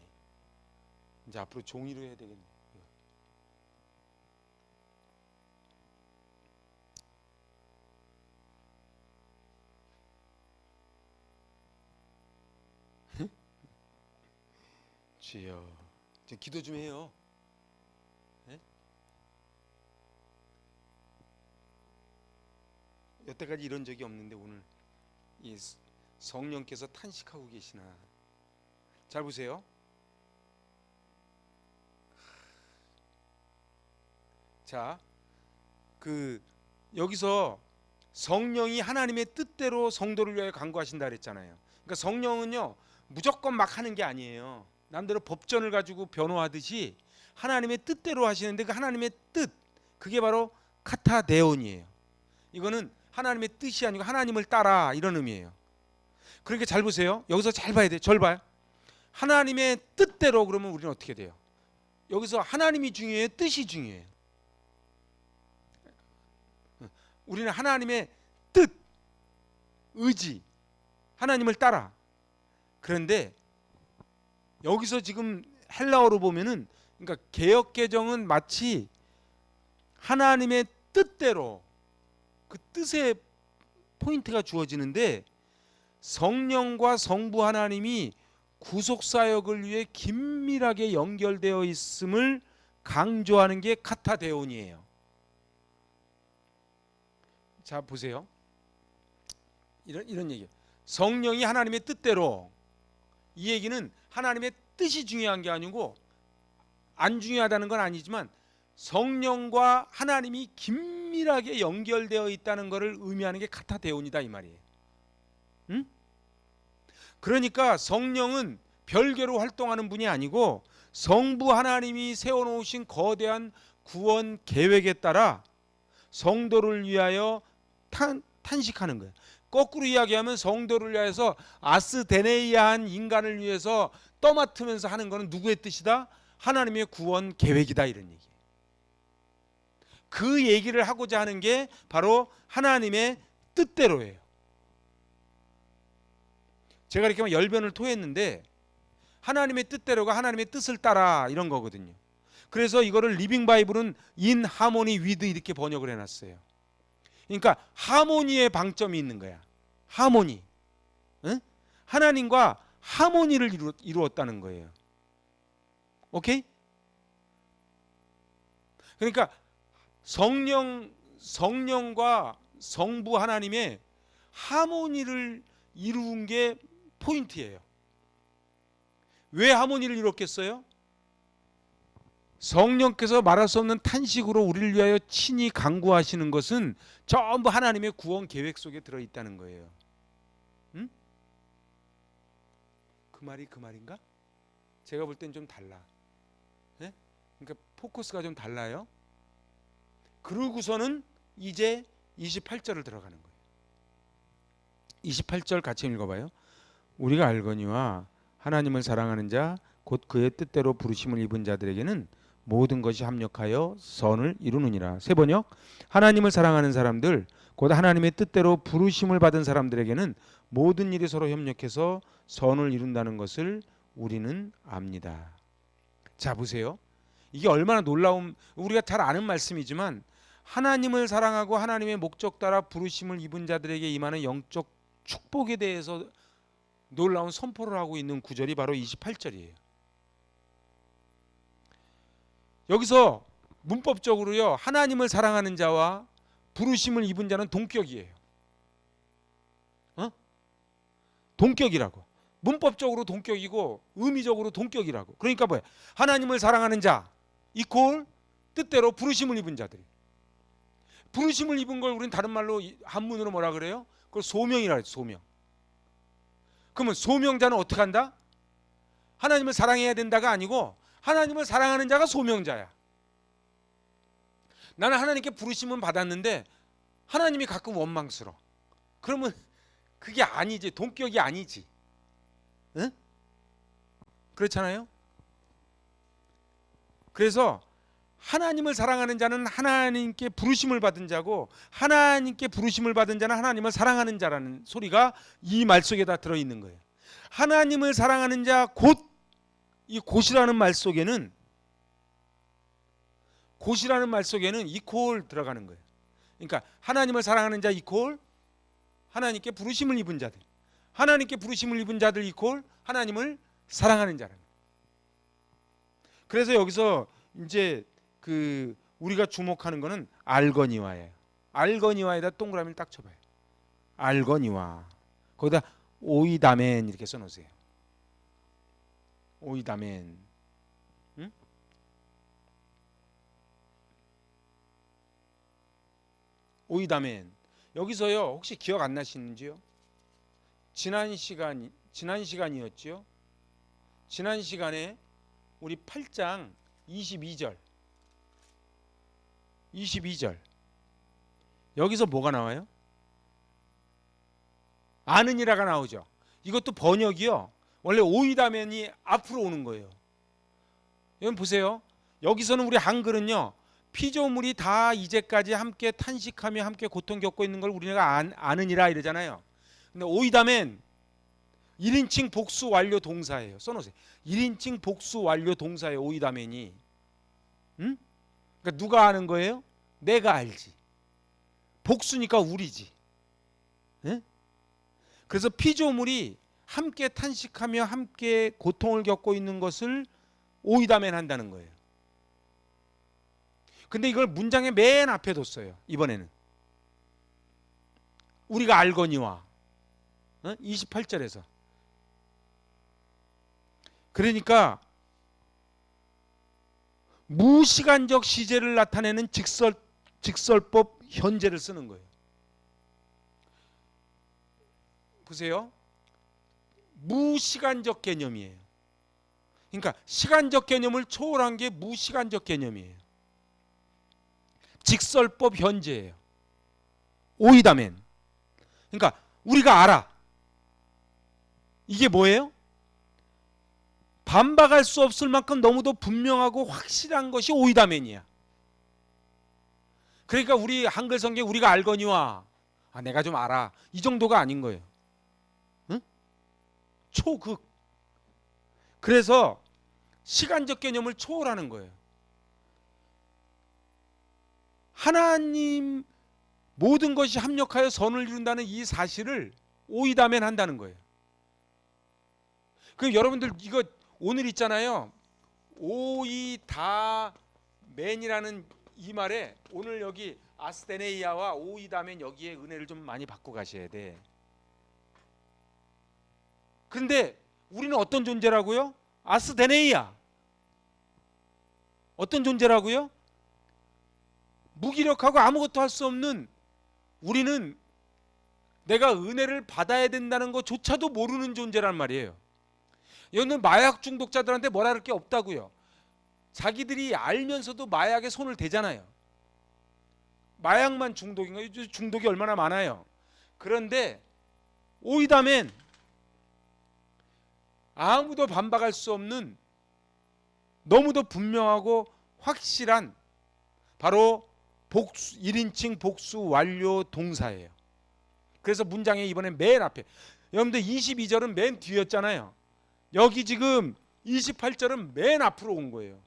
이제 앞으로 종이로 해야 되겠네. 주여, 이제 기도 좀 해요. 네? 여태까지 이런 적이 없는데 오늘 이 성령께서 탄식하고 계시나. 잘 보세요. 자, 여기서 성령이 하나님의 뜻대로 성도를 위하여 간구하신다 그랬잖아요. 그러니까 성령은요 무조건 막 하는 게 아니에요. 남대로 법전을 가지고 변호하듯이 하나님의 뜻대로 하시는데, 그 하나님의 뜻, 그게 바로 카타데온이에요. 이거는 하나님의 뜻이 아니고 하나님을 따라, 이런 의미예요. 그러니까 잘 보세요. 여기서 잘 봐야 돼요. 절 봐요. 하나님의 뜻대로 그러면 우리는 어떻게 돼요? 여기서 하나님이 중요해요, 뜻이 중요해요? 우리는 하나님의 뜻, 의지, 하나님을 따라. 그런데 여기서 지금 헬라어로 보면은, 그러니까 개역개정은 마치 하나님의 뜻대로 그 뜻에 포인트가 주어지는데, 성령과 성부 하나님이 구속사역을 위해 긴밀하게 연결되어 있음을 강조하는 게 카타데온이에요. 자 보세요. 이런 얘기예요. 성령이 하나님의 뜻대로, 이 얘기는 하나님의 뜻이 중요한 게 아니고, 안 중요하다는 건 아니지만 성령과 하나님이 긴밀하게 연결되어 있다는 것을 의미하는 게 카타데온이다, 이 말이에요. 응? 그러니까 성령은 별개로 활동하는 분이 아니고 성부 하나님이 세워놓으신 거대한 구원 계획에 따라 성도를 위하여 탄식하는 거예요. 거꾸로 이야기하면 성도를 위해서 아스데네이아한 인간을 위해서 떠맡으면서 하는 것은 누구의 뜻이다? 하나님의 구원 계획이다, 이런 얘기예요. 그 얘기를 하고자 하는 게 바로 하나님의 뜻대로예요. 제가 이렇게 막 열변을 토했는데 하나님의 뜻대로가 하나님의 뜻을 따라, 이런 거거든요. 그래서 이거를 리빙 바이블은 인 하모니 위드 이렇게 번역을 해놨어요. 그러니까 하모니의 방점이 있는 거야. 하모니. 응? 하나님과 하모니를 이루었다는 거예요. 오케이? 그러니까 성령과 성부 하나님의 하모니를 이루은 게 포인트예요. 왜 하모니를 이뤘겠어요? 성령께서 말할 수 없는 탄식으로 우리를 위하여 친히 간구하시는 것은 전부 하나님의 구원 계획 속에 들어있다는 거예요. 응? 그 말이 그 말인가? 제가 볼 땐 좀 달라. 네? 그러니까 포커스가 좀 달라요. 그러고서는 이제 28절을 들어가는 거예요. 28절 같이 읽어봐요. 우리가 알거니와 하나님을 사랑하는 자 곧 그의 뜻대로 부르심을 입은 자들에게는 모든 것이 합력하여 선을 이루느니라. 세 번역. 하나님을 사랑하는 사람들 곧 하나님의 뜻대로 부르심을 받은 사람들에게는 모든 일이 서로 협력해서 선을 이룬다는 것을 우리는 압니다. 자, 보세요. 이게 얼마나 놀라운, 우리가 잘 아는 말씀이지만 하나님을 사랑하고 하나님의 목적 따라 부르심을 입은 자들에게 임하는 영적 축복에 대해서 놀라운 선포를 하고 있는 구절이 바로 28절이에요. 여기서 문법적으로요, 하나님을 사랑하는 자와 부르심을 입은 자는 동격이에요. 동격이라고. 문법적으로 동격이고 의미적으로 동격이라고. 그러니까 뭐야? 하나님을 사랑하는 자 이퀄 뜻대로 부르심을 입은 자들이. 부르심을 입은 걸 우리는 다른 말로 한문으로 뭐라 그래요? 그걸 소명이라 해요. 소명. 그러면 소명자는 어떻게 한다? 하나님을 사랑해야 된다가 아니고 하나님을 사랑하는 자가 소명자야. 나는 하나님께 부르심은 받았는데 하나님이 가끔 원망스러워. 그러면 그게 아니지. 동격이 아니지. 응? 그렇잖아요? 그래서 하나님을 사랑하는 자는 하나님께 부르심을 받은 자고 하나님께 부르심을 받은 자는 하나님을 사랑하는 자라는 소리가 이 말 속에 다 들어있는 거예요. 하나님을 사랑하는 자 곧 이 곧이라는 말 속에는 이퀄 들어가는 거예요. 그러니까 하나님을 사랑하는 자 이퀄 하나님께 부르심을 입은 자들, 하나님께 부르심을 입은 자들 이퀄 하나님을 사랑하는 자라는. 그래서 여기서 이제 그 우리가 주목하는 거는 알거니와예요. 알거니와에다 동그라미를 딱 쳐봐요. 알거니와. 거기다 오이다멘 이렇게 써놓으세요. 오이다멘. 응? 오이다멘. 여기서요 혹시 기억 안 나시는지요? 지난 시간이었죠. 지난 시간에 우리 8장 22절 여기서 뭐가 나와요? 아느니라가 나오죠. 이것도 번역이요. 원래 오이다멘이 앞으로 오는 거예요. 여러분 보세요. 여기서는 우리 한글은요. 피조물이 다 이제까지 함께 탄식하며 함께 고통 겪고 있는 걸 우리가 아느니라 이러잖아요. 근데 오이다멘 1인칭 복수 완료 동사예요. 써놓으세요. 1인칭 복수 완료 동사예요. 오이다멘이. 응? 그러니까 누가 아는 거예요? 내가 알지. 복수니까 우리지. 응? 그래서 피조물이 함께 탄식하며 함께 고통을 겪고 있는 것을 오이다멘 한다는 거예요. 근데 이걸 문장의 맨 앞에 뒀어요. 이번에는 우리가 알거니와 28절에서. 그러니까 무시간적 시제를 나타내는 직설법 현재를 쓰는 거예요. 보세요. 무시간적 개념이에요. 그러니까 시간적 개념을 초월한 게 무시간적 개념이에요. 직설법 현재예요. 오이다멘. 그러니까 우리가 알아. 이게 뭐예요? 반박할 수 없을 만큼 너무도 분명하고 확실한 것이 오이다멘이야. 그러니까 우리 한글 성경 우리가 알거니와 내가 좀 알아. 이 정도가 아닌 거예요. 응? 초극. 그래서 시간적 개념을 초월하는 거예요. 하나님 모든 것이 합력하여 선을 이룬다는 이 사실을 오이다멘 한다는 거예요. 그럼 여러분들 이거 오늘 있잖아요. 오이다멘이라는 이 말에 오늘 여기 아스테네이아와 오이다멘 여기에 은혜를 좀 많이 받고 가셔야 돼. 근데 우리는 어떤 존재라고요? 아스테네이아. 어떤 존재라고요? 무기력하고 아무것도 할 수 없는 우리는 내가 은혜를 받아야 된다는 것조차도 모르는 존재란 말이에요. 여기는 마약 중독자들한테 뭐라 할 게 없다고요. 자기들이 알면서도 마약에 손을 대잖아요. 마약만 중독인가요? 중독이 얼마나 많아요. 그런데 오이다멘 아무도 반박할 수 없는 너무도 분명하고 확실한 바로 복수 1인칭 복수 완료 동사예요. 그래서 문장에 이번에 맨 앞에 여러분들 22절은 맨 뒤였잖아요. 여기 지금 28절은 맨 앞으로 온 거예요.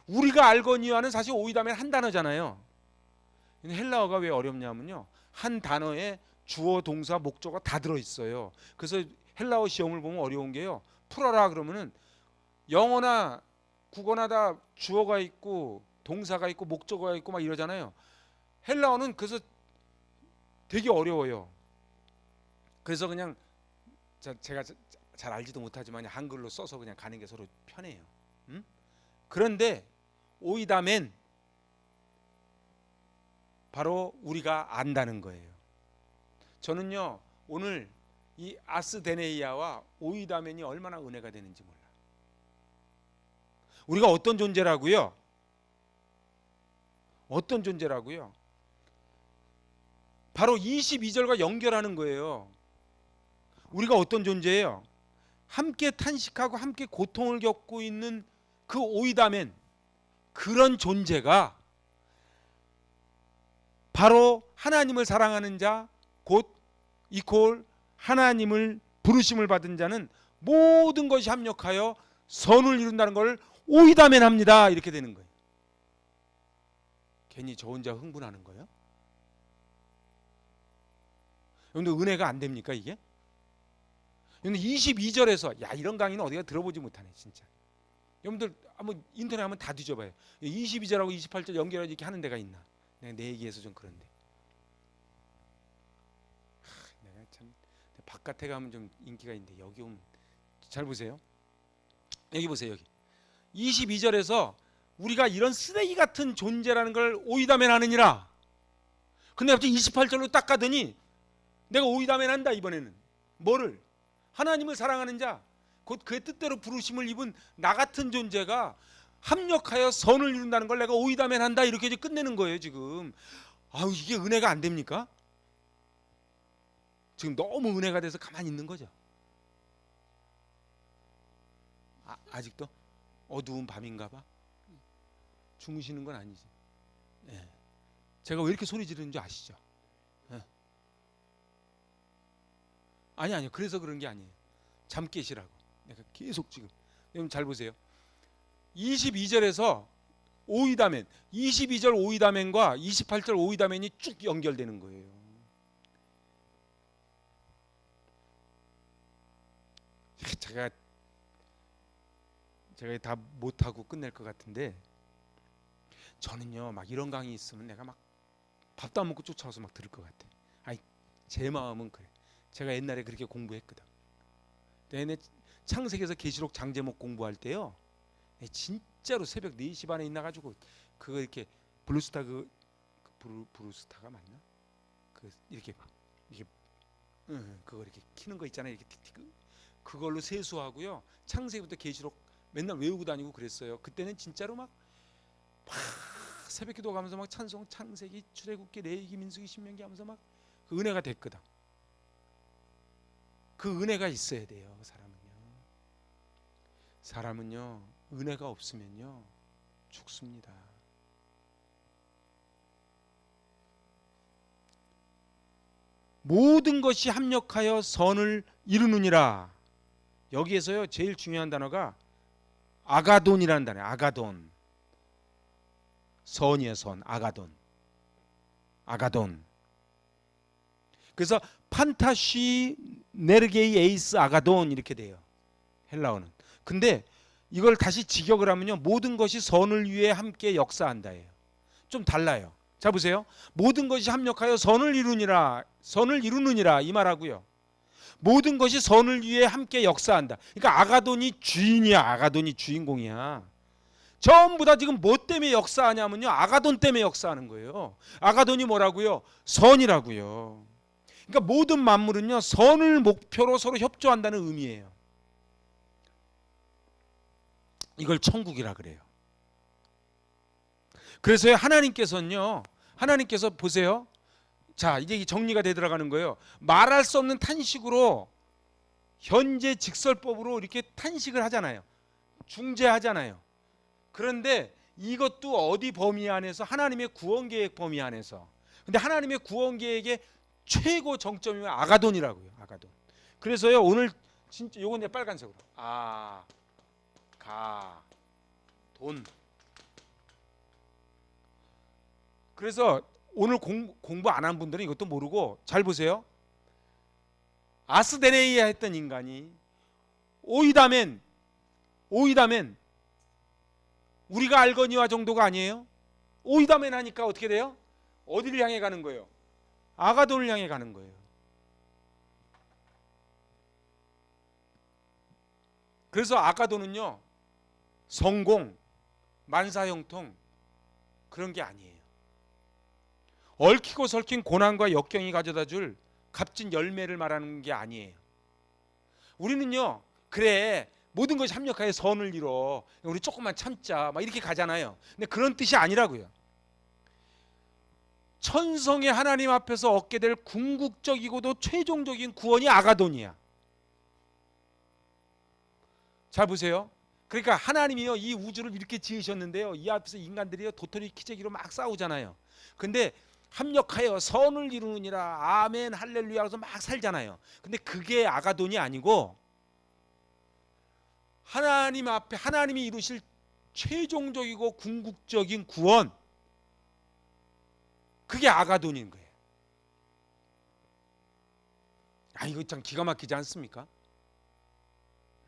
우리가 알거니와는 사실 오이다면 한 단어잖아요. 헬라어가 왜 어렵냐면요, 한 단어에 주어, 동사, 목적어가 다 들어있어요. 그래서 헬라어 시험을 보면 어려운 게요, 풀어라 그러면은 영어나 국어나 다 주어가 있고 동사가 있고 목적어가 있고 막 이러잖아요. 헬라어는 그래서 되게 어려워요. 그래서 그냥 제가 잘 알지도 못하지만 한글로 써서 그냥 가는 게 서로 편해요. 그런데 오이다멘 바로 우리가 안다는 거예요. 저는요 오늘 이 아스데네이아와 오이다멘이 얼마나 은혜가 되는지 몰라. 우리가 어떤 존재라고요? 어떤 존재라고요? 바로 22절과 연결하는 거예요. 우리가 어떤 존재예요? 함께 탄식하고 함께 고통을 겪고 있는 그 오이다멘, 그런 존재가 바로 하나님을 사랑하는 자, 곧 이퀄 하나님을 부르심을 받은 자는 모든 것이 합력하여 선을 이룬다는 걸 오이다멘 합니다. 이렇게 되는 거예요. 괜히 저 혼자 흥분하는 거예요? 여러분들 은혜가 안 됩니까 이게? 여러분들 22절에서 야 이런 강의는 어디가 들어보지 못하네 진짜. 여러분들 한번 인터넷 한번 다 뒤져봐요. 22절하고 28절 연결해서 이렇게 하는 데가 있나? 내가 내 얘기해서 좀 그런데. 내가 참 바깥에 가면 좀 인기가 있는데 여기 오면 잘 보세요. 여기 보세요. 여기 22절에서 우리가 이런 쓰레기 같은 존재라는 걸 오이다멘 하느니라. 근데 갑자기 28절로 딱 가더니 내가 오이다멘 한다 이번에는. 뭐를? 하나님을 사랑하는 자, 곧 그의 뜻대로 부르심을 입은 나 같은 존재가 합력하여 선을 이룬다는 걸 내가 오이다멘 한다. 이렇게 이제 끝내는 거예요 지금. 아우 이게 은혜가 안 됩니까? 지금 너무 은혜가 돼서 가만히 있는 거죠. 아직도 어두운 밤인가 봐. 주무시는 건 아니지. 예. 제가 왜 이렇게 소리 지르는 줄 아시죠? 예. 아니요. 그래서 그런 게 아니에요. 잠 깨시라고. 내가 계속 지금. 여러분 잘 보세요. 22절에서 오이다멘, 22절 오이다멘과 28절 오이다멘이 쭉 연결되는 거예요. 제가 다 못하고 끝낼 것 같은데, 저는요 막 이런 강의 있으면 내가 막 밥도 안 먹고 쫓아와서 막 들을 것 같아. 아니 제 마음은 그래. 제가 옛날에 그렇게 공부했거든. 내내 창세기에서 계시록 장제목 공부할 때요, 진짜로 새벽 4시 반에 있나가지고 그거 이렇게 블루스타 브루스타가 맞나? 이렇게 그거 이렇게 키는 거 있잖아요. 이렇게 그걸로 세수하고요. 창세기부터 계시록 맨날 외우고 다니고 그랬어요. 그때는 진짜로 막 새벽기도 가면서 막 찬송, 창세기, 출애굽기, 레위기, 민수기, 신명기 하면서 막 그 은혜가 됐거든. 그 은혜가 있어야 돼요. 사람은요 은혜가 없으면요 죽습니다. 모든 것이 합력하여 선을 이루느니라. 여기에서요 제일 중요한 단어가 아가돈이라는 단어예요. 아가돈. 선이에요. 선. 아가돈. 그래서 판타시 네르게이 에이스 아가돈 이렇게 돼요. 헬라어는. 근데 이걸 다시 직역을 하면요 모든 것이 선을 위해 함께 역사한다예요. 좀 달라요. 자 보세요. 모든 것이 합력하여 선을 이루느니라 이 말하고요. 모든 것이 선을 위해 함께 역사한다. 그러니까 아가돈이 주인이야. 아가돈이 주인공이야. 전부 다 지금 뭐 때문에 역사하냐면요 아가돈 때문에 역사하는 거예요. 아가돈이 뭐라고요? 선이라고요. 그러니까 모든 만물은요 선을 목표로 서로 협조한다는 의미예요. 이걸 천국이라 그래요. 그래서 하나님께서 보세요. 자 이제 정리가 돼 들어가는 거예요. 말할 수 없는 탄식으로 현재 직설법으로 이렇게 탄식을 하잖아요. 중재하잖아요. 그런데 이것도 어디 범위 안에서? 하나님의 구원 계획 범위 안에서. 근데 하나님의 구원 계획의 최고 정점이면 아가돈이라고요. 아가돈. 그래서요 오늘 진짜 요건 내 빨간색으로 돈. 그래서 오늘 공부 안 한 분들은 이것도 모르고 잘 보세요. 아스데네이아 했던 인간이 오이다멘 우리가 알거니와 정도가 아니에요. 오이다멘 하니까 어떻게 돼요? 어디를 향해 가는 거예요? 아가돈을 향해 가는 거예요. 그래서 아가돈은요 성공, 만사형통 그런 게 아니에요. 얽히고 설킨 고난과 역경이 가져다줄 값진 열매를 말하는 게 아니에요. 우리는요 그래 모든 것이 합력하여 선을 이뤄 우리 조금만 참자 막 이렇게 가잖아요. 근데 그런 뜻이 아니라고요. 천성의 하나님 앞에서 얻게 될 궁극적이고도 최종적인 구원이 아가돈이야. 잘 보세요. 그러니까 하나님이요 이 우주를 이렇게 지으셨는데요 이 앞에서 인간들이요 도토리 키재기로 막 싸우잖아요. 근데 합력하여 선을 이루느니라 아멘 할렐루야 하면서 막 살잖아요. 근데 그게 아가돈이 아니고 하나님 앞에 하나님이 이루실 최종적이고 궁극적인 구원, 그게 아가돈인 거예요. 이거 참 기가 막히지 않습니까?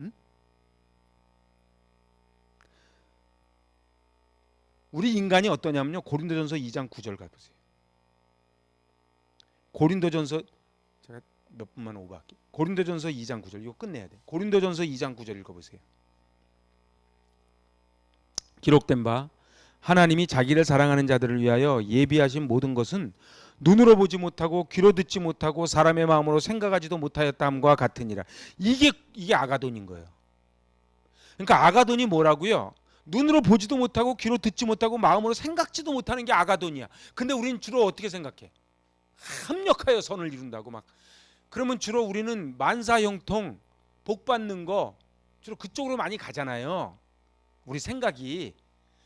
응? 우리 인간이 어떠냐면요 고린도전서 2장 9절 가보세요. 고린도전서 제가 몇 분만 오버할게요. 고린도전서 2장 9절 이거 끝내야 돼. 고린도전서 2장 9절 읽어보세요. 기록된 바 하나님이 자기를 사랑하는 자들을 위하여 예비하신 모든 것은 눈으로 보지 못하고 귀로 듣지 못하고 사람의 마음으로 생각하지도 못하였다함과 같으니라. 이게 아가돈인 거예요. 그러니까 아가돈이 뭐라고요? 눈으로 보지도 못하고 귀로 듣지 못하고 마음으로 생각지도 못하는 게 아가돈이야. 근데 우리는 주로 어떻게 생각해? 합력하여 선을 이룬다고 막. 그러면 주로 우리는 만사형통 복 받는 거 주로 그쪽으로 많이 가잖아요. 우리 생각이.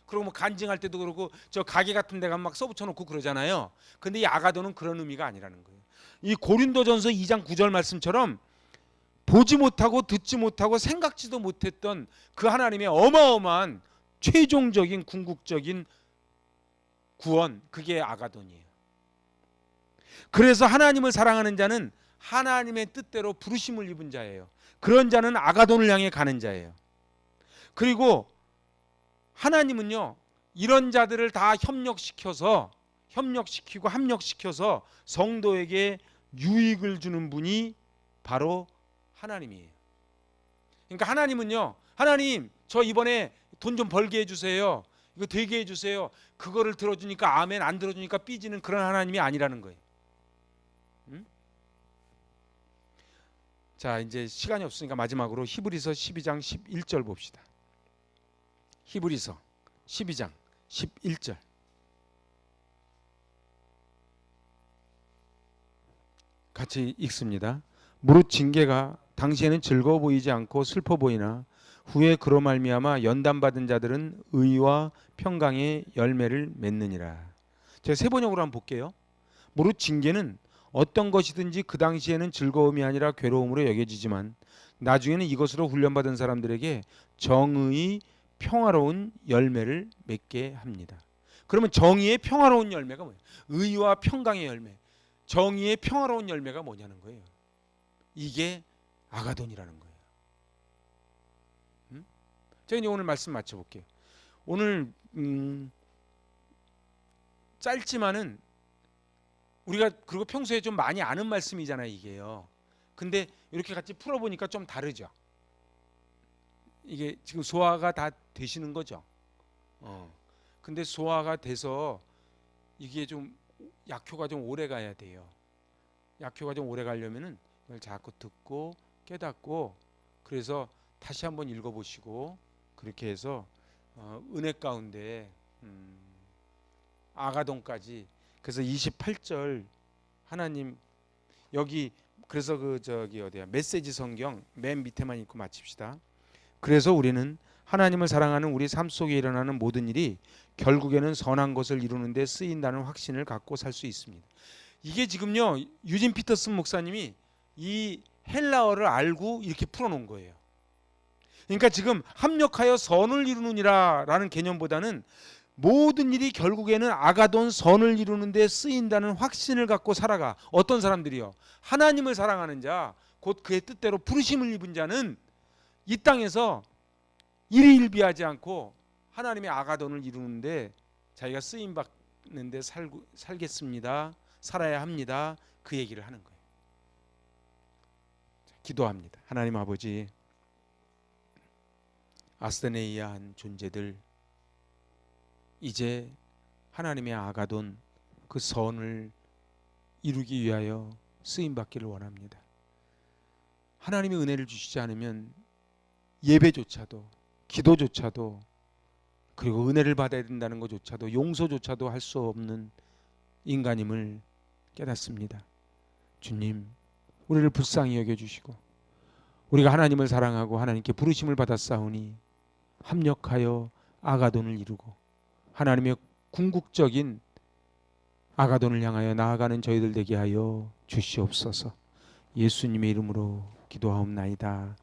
그리고 뭐 간증할 때도 그러고 저 가게 같은 데 가면 막 써붙여 놓고 그러잖아요. 근데 이 아가돈은 그런 의미가 아니라는 거예요. 이 고린도전서 2장 9절 말씀처럼 보지 못하고 듣지 못하고 생각지도 못했던 그 하나님의 어마어마한 최종적인 궁극적인 구원, 그게 아가돈이에요. 그래서 하나님을 사랑하는 자는 하나님의 뜻대로 부르심을 입은 자예요. 그런 자는 아가돈을 향해 가는 자예요. 그리고 하나님은요 이런 자들을 다 협력시키고 합력시켜서 성도에게 유익을 주는 분이 바로 하나님이에요. 그러니까 하나님은요 하나님 저 이번에 돈 좀 벌게 해주세요, 이거 되게 해주세요, 그거를 들어주니까 아멘, 안 들어주니까 삐지는 그런 하나님이 아니라는 거예요. 응? 자 이제 시간이 없으니까 마지막으로 히브리서 12장 11절 봅시다. 히브리서 12장 11절. 같이 읽습니다. 무릇 징계가 당시에는 즐거워 보이지 않고 슬퍼 보이나 후에 그로 말미암아 연단받은 자들은 의와 평강의 열매를 맺느니라. 제가 세 번역으로 한번 볼게요. 무릇 징계는 어떤 것이든지 그 당시에는 즐거움이 아니라 괴로움으로 여겨지지만 나중에는 이것으로 훈련받은 사람들에게 정의의 평화로운 열매를 맺게 합니다. 그러면 정의의 평화로운 열매가 뭐예요? 의와 평강의 열매, 정의의 평화로운 열매가 뭐냐는 거예요. 이게 아가돈이라는 거예요. 제가 이제 오늘 말씀 맞춰볼게요. 오늘 짧지만은 우리가 그리고 평소에 좀 많이 아는 말씀이잖아요 이게요. 근데 이렇게 같이 풀어보니까 좀 다르죠. 이게 지금 소화가 다 되시는 거죠. 근데 소화가 돼서 이게 좀 약효가 좀 오래 가야 돼요. 약효가 좀 오래 가려면은 이걸 자꾸 듣고 깨닫고 그래서 다시 한번 읽어보시고 그렇게 해서 은혜 가운데 아가돈까지. 그래서 28절 하나님 여기 그래서 그 저기 어디야 메시지 성경 맨 밑에만 읽고 마칩시다. 그래서 우리는 하나님을 사랑하는 우리 삶 속에 일어나는 모든 일이 결국에는 선한 것을 이루는 데 쓰인다는 확신을 갖고 살 수 있습니다. 이게 지금요, 유진 피터슨 목사님이 이 헬라어를 알고 이렇게 풀어놓은 거예요. 그러니까 지금 합력하여 선을 이루느니라 라는 개념보다는 모든 일이 결국에는 아가돈 선을 이루는 데 쓰인다는 확신을 갖고 살아가. 어떤 사람들이요? 하나님을 사랑하는 자, 곧 그의 뜻대로 부르심을 입은 자는 이 땅에서 일희일비하지 않고 하나님의 아가돈을 이루는데 자기가 쓰임 받는데 살겠습니다. 살아야 합니다. 그 얘기를 하는 거예요. 기도합니다. 하나님 아버지, 아스테네이아한 존재들 이제 하나님의 아가돈 그 선을 이루기 위하여 쓰임 받기를 원합니다. 하나님의 은혜를 주시지 않으면 예배조차도, 기도조차도, 그리고 은혜를 받아야 된다는 것조차도, 용서조차도 할 수 없는 인간임을 깨닫습니다. 주님, 우리를 불쌍히 여겨주시고 우리가 하나님을 사랑하고 하나님께 부르심을 받았사오니 합력하여 아가돈을 이루고 하나님의 궁극적인 아가돈을 향하여 나아가는 저희들 되게 하여 주시옵소서. 예수님의 이름으로 기도하옵나이다.